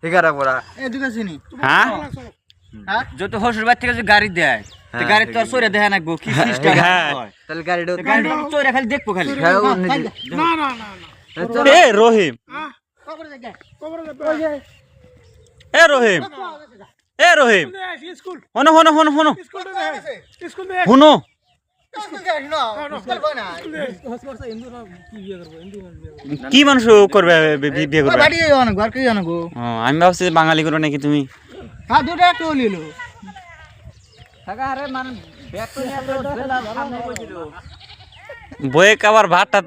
ঠিকারা পড়া হ্যাঁ যত হসুর বাড়ি থেকে যে গাড়ি দেয় গাড়ি তো আর চোরে দেখে না গো কি সিস্টেম তাহলে গাড়িটা চোরে খালি দেখবো খালি এ রহিম এ রহিম এ রহিম হনো হনো হনো হনো হনো কি মানুষ করবে বিয়ে করবে আমি ভাবছি বাঙালি করো নাকি তুমি বয়ে কাবার ভাতটা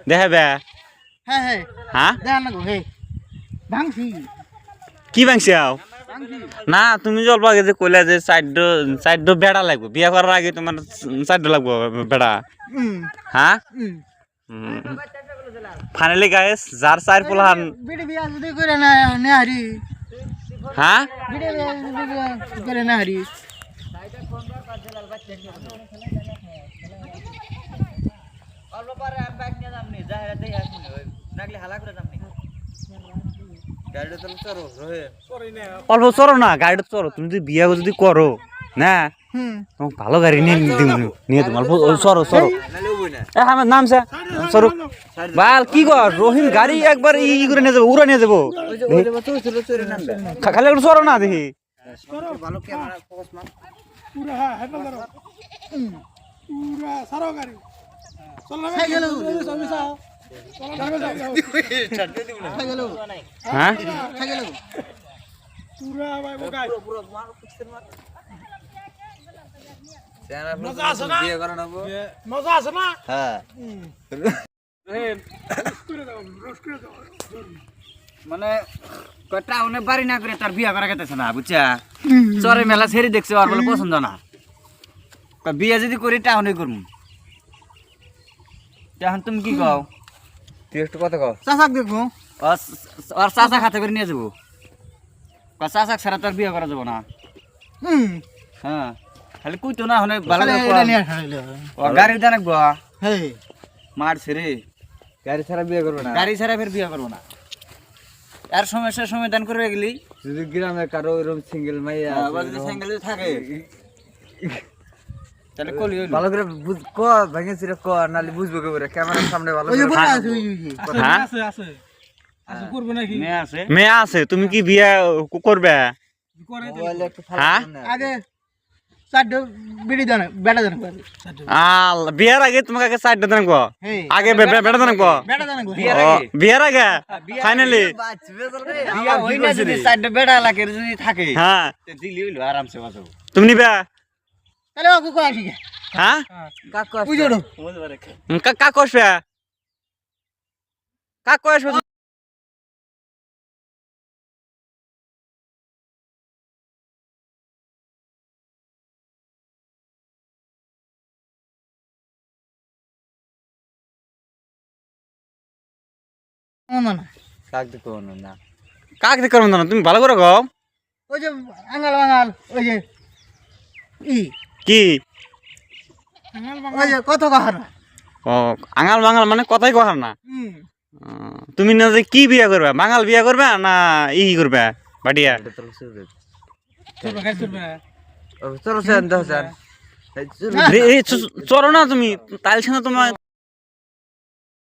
দেখাবে হ্যাঁ কি ভাঙছি না তুমি জল আগে যে কইলা যে সাইড বেড়া লাগবে বিয়া করার আগে তোমার সাইড লাগবে বেড়া হ্যাঁ ফাইনালি গাইস যার চার পোলাহান হ্যাঁ অল্প চড়ো না গাড়িটা চড়ো তুমি যদি বিয়া যদি করো না ভালো গাড়ি নিয়ে তুমি অল্প চড়ো চড়ো আমার নাম সরু বাল কি কর রহিম গাড়ি একবার ই করে নিয়ে যাবো উড়া নিয়ে যাবো খালি একটু চড়ো না দেখি হ্যাঁ মানে টাউনে বাড়ি না করে তার বিয়া করা গেতেছে না বুঝছা চরে মেলা ছেড়ে দেখছে আর বলে পছন্দ না বিয়া যদি করি টাউনে করবো এখন তুমি কি কও তুই একটু কথা কও চাচাক দেখবো আর চাচা খাতে করে নিয়ে যাবো চাচাক ছাড়া তো আর বিয়ে করা যাবো না হ্যাঁ খালি কুইতো না হলে ভালো গাড়ি জানাকবো মার ছেড়ে গাড়ি ছাড়া বিয়ে করবে না গাড়ি ছাড়া ফের বিয়ে করবো না আর সমস্যার সমাধান করে গেলি যদি গ্রামে কারো এরকম সিঙ্গেল মাইয়া সিঙ্গেল থাকে তাহলে কলি ভালো করে ক ভেঙেছি রে ক নালি বুঝবো কে করে ক্যামেরার সামনে ভালো মেয়ে আছে তুমি কি বিয়া করবে হ্যাঁ বিয়ার আগে তোমাকে আগে চারটা দেন আগে বেটা দেন বিয়ার আগে ফাইনালি চারটা বেড়া লাগে যদি থাকে হ্যাঁ আরামসে বাঁচাবো তুমি নিবা হ্যাঁ কাক আসবে কাক আসবে কাক দেখতে পারবো না তুমি ভালো করে গাও ওই যে আঙাল বাঙাল ওই যে কি ওই যে কত কথা না ও আঙাল বাঙাল মানে কথাই কহার না তুমি না যে কি বিয়া করবে বাঙাল বিয়া করবে না করবে বাড়িয়া চলো স্যার দেখো স্যার চলো না তুমি তাইলছে না তোমার